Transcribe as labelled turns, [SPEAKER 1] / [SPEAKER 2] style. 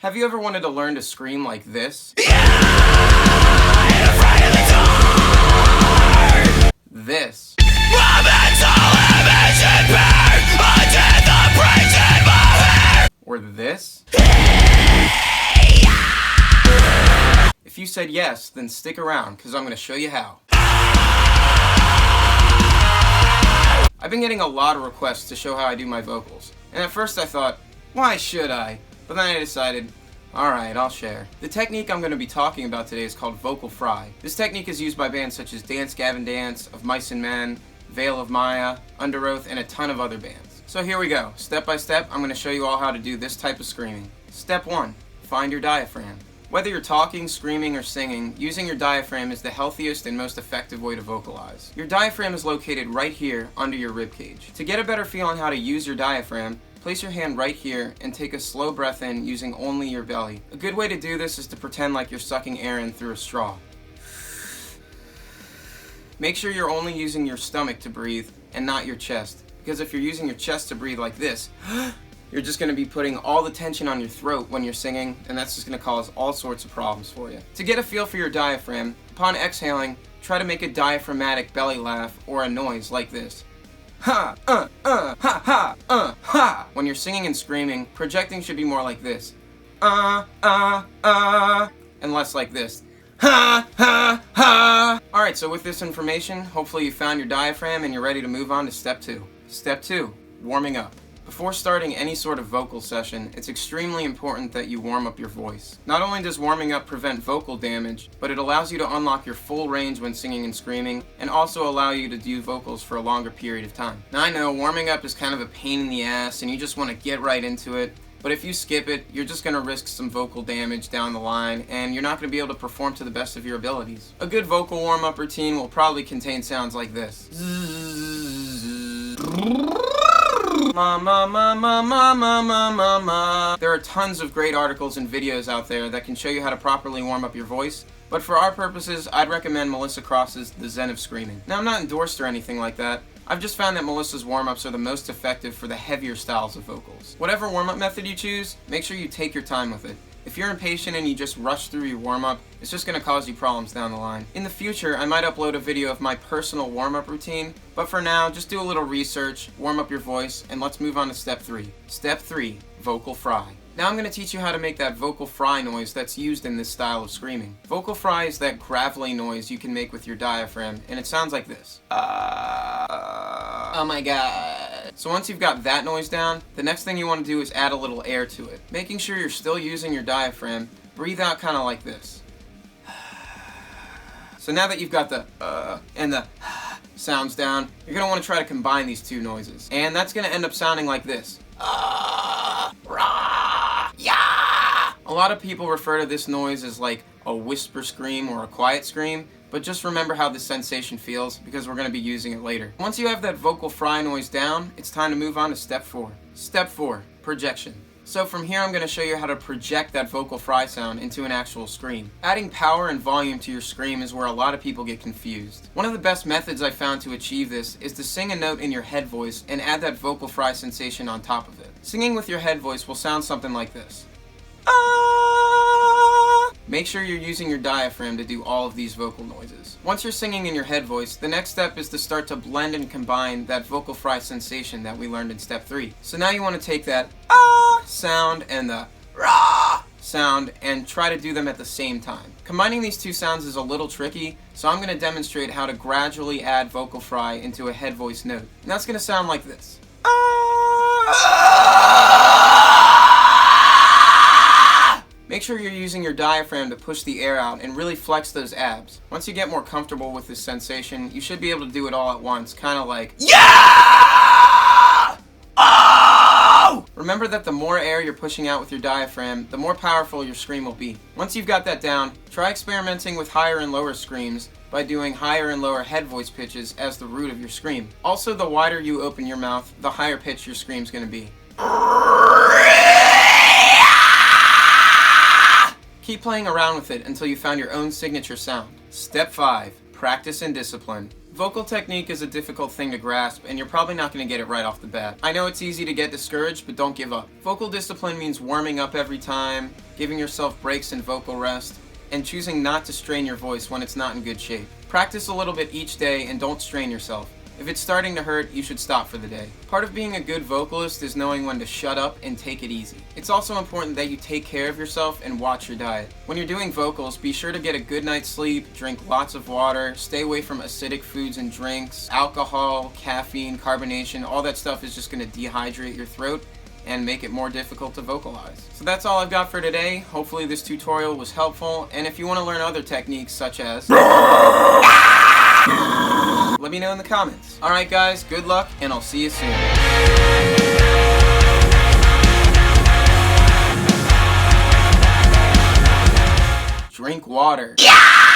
[SPEAKER 1] Have you ever wanted to learn to scream like this? This. Or this. If you said yes, then stick around, because I'm going to show you how. I've been getting a lot of requests to show how I do my vocals, and at first I thought, why should I? But then I decided, alright, I'll share. The technique I'm going to be talking about today is called vocal fry. This technique is used by bands such as Dance Gavin Dance, Of Mice and Men, Veil of Maya, Underoath, and a ton of other bands. So here we go. Step by step, I'm going to show you all how to do this type of screaming. Step 1. Find your diaphragm. Whether you're talking, screaming, or singing, using your diaphragm is the healthiest and most effective way to vocalize. Your diaphragm is located right here under your ribcage. To get a better feel on how to use your diaphragm, place your hand right here and take a slow breath in using only your belly. A good way to do this is to pretend like you're sucking air in through a straw. Make sure you're only using your stomach to breathe and not your chest, because if you're using your chest to breathe like this, you're just going to be putting all the tension on your throat when you're singing, and that's just going to cause all sorts of problems for you. To get a feel for your diaphragm, upon exhaling, try to make a diaphragmatic belly laugh or a noise like this. Ha, ha, ha. When you're singing and screaming, projecting should be more like this. And less like this. Ha, ha, ha. Alright, so with this information, hopefully you found your diaphragm and you're ready to move on to step 2. Step 2, warming up. Before starting any sort of vocal session, it's extremely important that you warm up your voice. Not only does warming up prevent vocal damage, but it allows you to unlock your full range when singing and screaming, and also allow you to do vocals for a longer period of time. Now I know warming up is kind of a pain in the ass and you just want to get right into it, but if you skip it, you're just going to risk some vocal damage down the line, and you're not going to be able to perform to the best of your abilities. A good vocal warm-up routine will probably contain sounds like this. Ma ma ma ma ma ma ma ma ma. There are tons of great articles and videos out there that can show you how to properly warm up your voice, but for our purposes, I'd recommend Melissa Cross's The Zen of Screaming. Now, I'm not endorsed or anything like that. I've just found that Melissa's warm-ups are the most effective for the heavier styles of vocals. Whatever warm-up method you choose, make sure you take your time with it. If you're impatient and you just rush through your warm-up, it's just going to cause you problems down the line. In the future, I might upload a video of my personal warm-up routine, but for now, just do a little research, warm up your voice, and let's move on to step 3. Step 3, vocal fry. Now I'm going to teach you how to make that vocal fry noise that's used in this style of screaming. Vocal fry is that gravelly noise you can make with your diaphragm, and it sounds like this. Oh my god. So once you've got that noise down, the next thing you want to do is add a little air to it. Making sure you're still using your diaphragm, breathe out kind of like this. So now that you've got the and the sounds down, you're going to want to try to combine these two noises. And that's going to end up sounding like this. A lot of people refer to this noise as like a whisper scream or a quiet scream, but just remember how this sensation feels because we're going to be using it later. Once you have that vocal fry noise down, it's time to move on to step 4. Step 4, projection. So from here I'm going to show you how to project that vocal fry sound into an actual scream. Adding power and volume to your scream is where a lot of people get confused. One of the best methods I found to achieve this is to sing a note in your head voice and add that vocal fry sensation on top of it. Singing with your head voice will sound something like this. Make sure you're using your diaphragm to do all of these vocal noises. Once you're singing in your head voice, the next step is to start to blend and combine that vocal fry sensation that we learned in step 3. So now you want to take that sound and the sound and try to do them at the same time. Combining these two sounds is a little tricky, so I'm going to demonstrate how to gradually add vocal fry into a head voice note. And that's going to sound like this. Make sure you're using your diaphragm to push the air out and really flex those abs. Once you get more comfortable with this sensation, you should be able to do it all at once, kind of like yeah! Oh! Remember that the more air you're pushing out with your diaphragm, the more powerful your scream will be. Once you've got that down, try experimenting with higher and lower screams by doing higher and lower head voice pitches as the root of your scream. Also, the wider you open your mouth, the higher pitch your scream's going to be. Keep playing around with it until you found your own signature sound. Step 5, practice and discipline. Vocal technique is a difficult thing to grasp, and you're probably not going to get it right off the bat. I know it's easy to get discouraged, but don't give up. Vocal discipline means warming up every time, giving yourself breaks in vocal rest, and choosing not to strain your voice when it's not in good shape. Practice a little bit each day and don't strain yourself. If it's starting to hurt, you should stop for the day. Part of being a good vocalist is knowing when to shut up and take it easy. It's also important that you take care of yourself and watch your diet. When you're doing vocals, be sure to get a good night's sleep, drink lots of water, stay away from acidic foods and drinks, alcohol, caffeine, carbonation. All that stuff is just going to dehydrate your throat and make it more difficult to vocalize. So that's all I've got for today. Hopefully this tutorial was helpful, and if you want to learn other techniques such as let me know in the comments. Alright guys, good luck, and I'll see you soon. Drink water. Yeah!